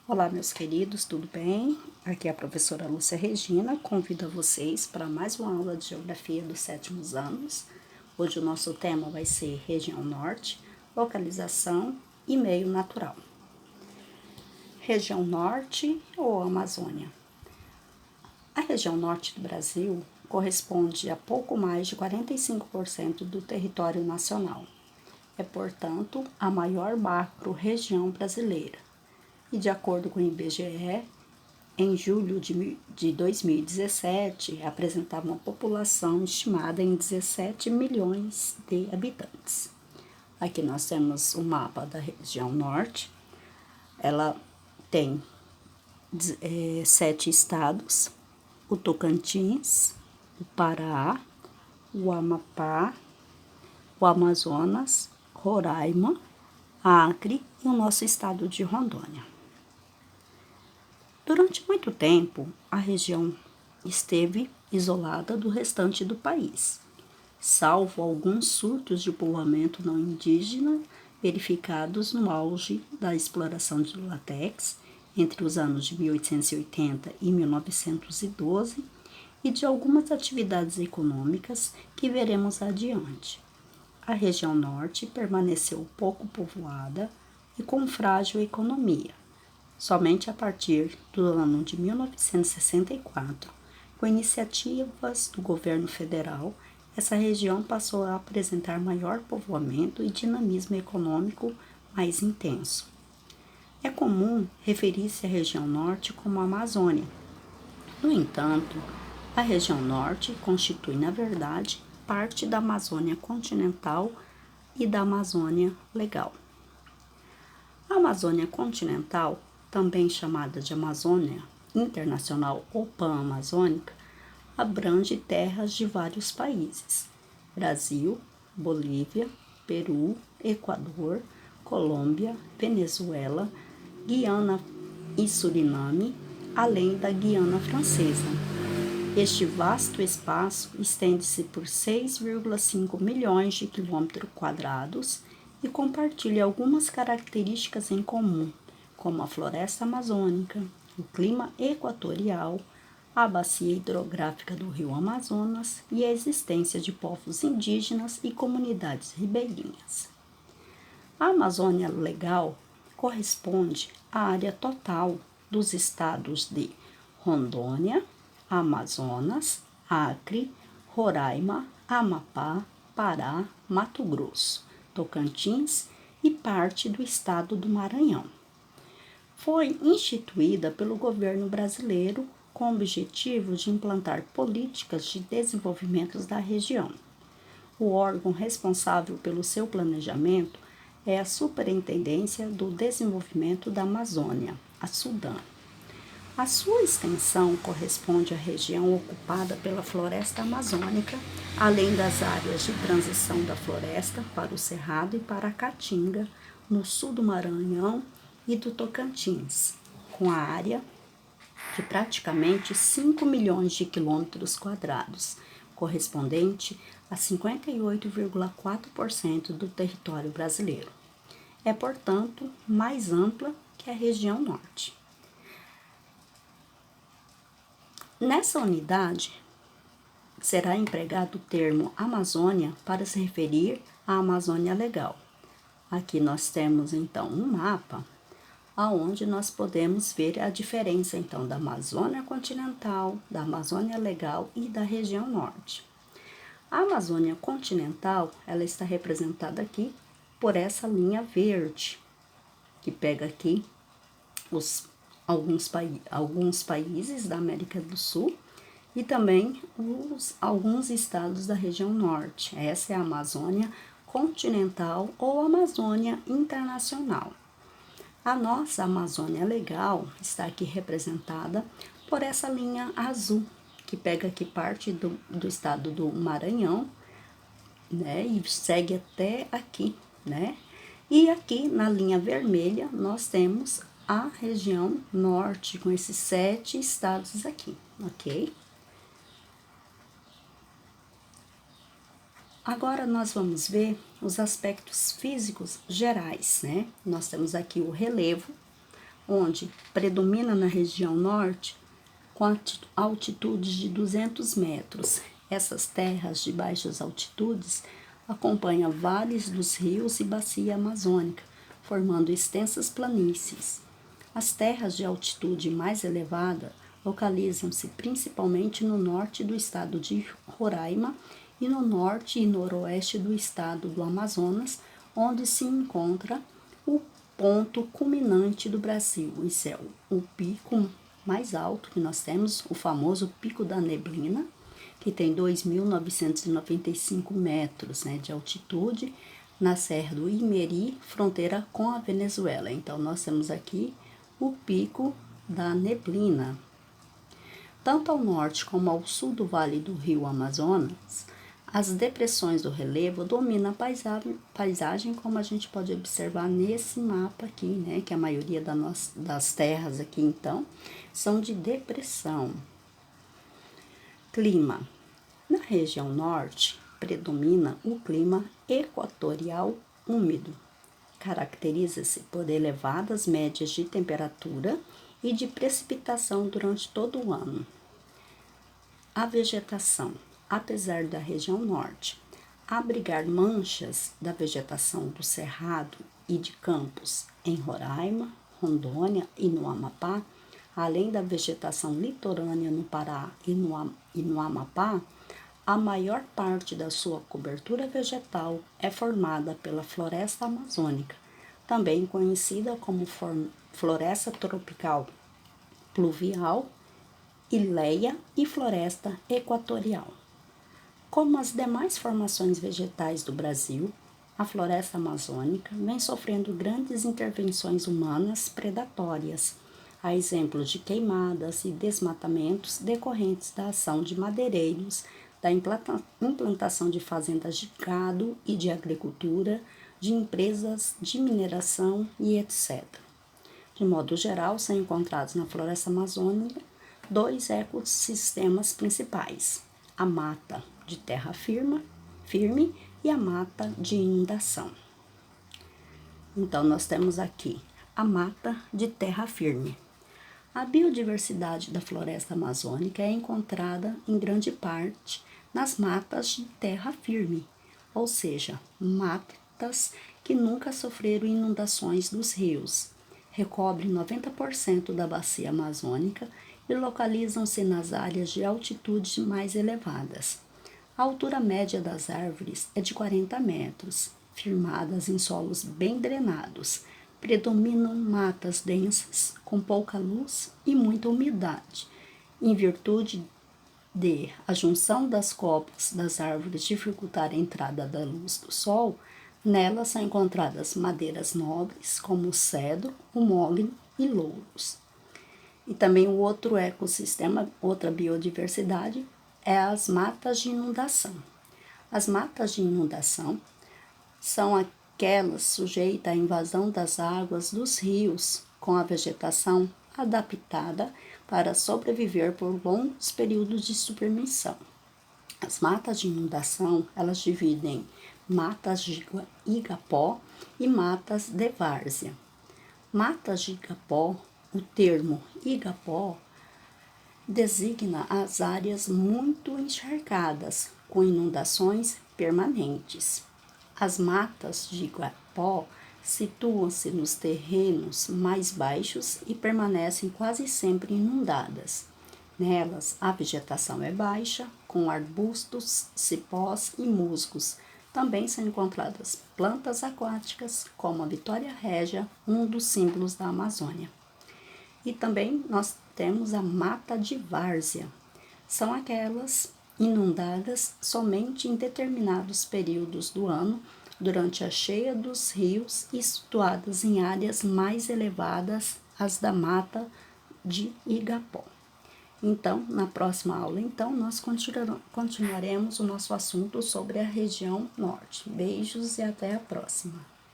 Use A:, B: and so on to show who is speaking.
A: Olá, meus queridos, tudo bem? Aqui é a professora Lúcia Regina, convido vocês para mais uma aula de Geografia dos sétimos anos. Hoje o nosso tema vai ser Região Norte, Localização e Meio Natural. Região Norte ou Amazônia? A região norte do Brasil corresponde a pouco mais de 45% do território nacional. É, portanto, a maior macro-região brasileira. E de acordo com o IBGE, em julho de 2017, apresentava uma população estimada em 17 milhões de habitantes. Aqui nós temos o mapa da região norte. Ela tem 7 estados: o Tocantins, o Pará, o Amapá, o Amazonas, Roraima, Acre e o nosso estado de Rondônia. Durante muito tempo, a região esteve isolada do restante do país, salvo alguns surtos de povoamento não indígena verificados no auge da exploração de látex entre os anos de 1880 e 1912 e de algumas atividades econômicas que veremos adiante. A região norte permaneceu pouco povoada e com frágil economia. Somente a partir do ano de 1964, com iniciativas do governo federal, essa região passou a apresentar maior povoamento e dinamismo econômico mais intenso. É comum referir-se à região norte como a Amazônia. No entanto, a região norte constitui, na verdade, parte da Amazônia continental e da Amazônia legal. A Amazônia continental, também chamada de Amazônia Internacional ou Pan-Amazônica, abrange terras de vários países: Brasil, Bolívia, Peru, Equador, Colômbia, Venezuela, Guiana e Suriname, além da Guiana Francesa. Este vasto espaço estende-se por 6,5 milhões de quilômetros quadrados e compartilha algumas características em comum, como a floresta amazônica, o clima equatorial, a bacia hidrográfica do rio Amazonas e a existência de povos indígenas e comunidades ribeirinhas. A Amazônia Legal corresponde à área total dos estados de Rondônia, Amazonas, Acre, Roraima, Amapá, Pará, Mato Grosso, Tocantins e parte do estado do Maranhão. Foi instituída pelo governo brasileiro com o objetivo de implantar políticas de desenvolvimento da região. O órgão responsável pelo seu planejamento é a Superintendência do Desenvolvimento da Amazônia, a SUDAM. A sua extensão corresponde à região ocupada pela floresta amazônica, além das áreas de transição da floresta para o Cerrado e para a Caatinga, no sul do Maranhão e do Tocantins, com a área de praticamente 5 milhões de quilômetros quadrados, correspondente a 58,4% do território brasileiro. É, portanto, mais ampla que a região norte. Nessa unidade, será empregado o termo Amazônia para se referir à Amazônia Legal. Aqui nós temos, então, um mapa aonde nós podemos ver a diferença, então, da Amazônia continental, da Amazônia Legal e da região norte. A Amazônia continental, ela está representada aqui por essa linha verde, que pega aqui alguns países da América do Sul e também alguns estados da região norte. Essa é a Amazônia continental ou Amazônia internacional. A nossa Amazônia Legal está aqui representada por essa linha azul, que pega aqui parte do estado do Maranhão, né, e segue até aqui, né? E aqui na linha vermelha nós temos a região norte, com esses 7 estados aqui, ok? Agora nós vamos ver os aspectos físicos gerais, né? Nós temos aqui o relevo, onde predomina na região norte com altitudes de 200 metros. Essas terras de baixas altitudes acompanham vales dos rios e bacia amazônica, formando extensas planícies. As terras de altitude mais elevada localizam-se principalmente no norte do estado de Roraima e no norte e noroeste do estado do Amazonas, onde se encontra o ponto culminante do Brasil. Isso é o pico mais alto que nós temos, o famoso Pico da Neblina, que tem 2.995 metros, de altitude, na Serra do Imeri, fronteira com a Venezuela. Então, nós temos aqui o Pico da Neblina. Tanto ao norte como ao sul do Vale do Rio Amazonas, as depressões do relevo dominam a paisagem, como a gente pode observar nesse mapa aqui, que a maioria das terras aqui, então, são de depressão. Clima. Na região norte, predomina o clima equatorial úmido. Caracteriza-se por elevadas médias de temperatura e de precipitação durante todo o ano. A vegetação, apesar da região norte abrigar manchas da vegetação do Cerrado e de campos em Roraima, Rondônia e no Amapá, além da vegetação litorânea no Pará e no Amapá, a maior parte da sua cobertura vegetal é formada pela floresta amazônica, também conhecida como floresta tropical pluvial, ileia e floresta equatorial. Como as demais formações vegetais do Brasil, a floresta amazônica vem sofrendo grandes intervenções humanas predatórias, a exemplo de queimadas e desmatamentos decorrentes da ação de madeireiros, da implantação de fazendas de gado e de agricultura, de empresas de mineração e etc. De modo geral, são encontrados na floresta amazônica 2 ecossistemas principais: a mata de terra firme e a mata de inundação. Então, nós temos aqui a mata de terra firme. A biodiversidade da floresta amazônica é encontrada em grande parte nas matas de terra firme, ou seja, matas que nunca sofreram inundações dos rios. Recobrem 90% da bacia amazônica e localizam-se nas áreas de altitudes mais elevadas. A altura média das árvores é de 40 metros, firmadas em solos bem drenados. Predominam matas densas, com pouca luz e muita umidade, em virtude de a junção das copas das árvores dificultar a entrada da luz do sol. Nelas são encontradas madeiras nobres, como o cedro, o mole e louros. E também o outro ecossistema, outra biodiversidade, é as matas de inundação. As matas de inundação são aquelas sujeitas à invasão das águas dos rios, com a vegetação adaptada para sobreviver por longos períodos de submersão. As matas de inundação, elas dividem matas de igapó e matas de várzea. Matas de igapó, o termo igapó designa as áreas muito encharcadas, com inundações permanentes. As matas de igapó situam-se nos terrenos mais baixos e permanecem quase sempre inundadas. Nelas, a vegetação é baixa, com arbustos, cipós e musgos. Também são encontradas plantas aquáticas, como a Vitória régia, um dos símbolos da Amazônia. E também nós temos a mata de várzea. São aquelas inundadas somente em determinados períodos do ano, durante a cheia dos rios e situadas em áreas mais elevadas, as da mata de igapó. Então, na próxima aula, nós continuaremos o nosso assunto sobre a região norte. Beijos e até a próxima.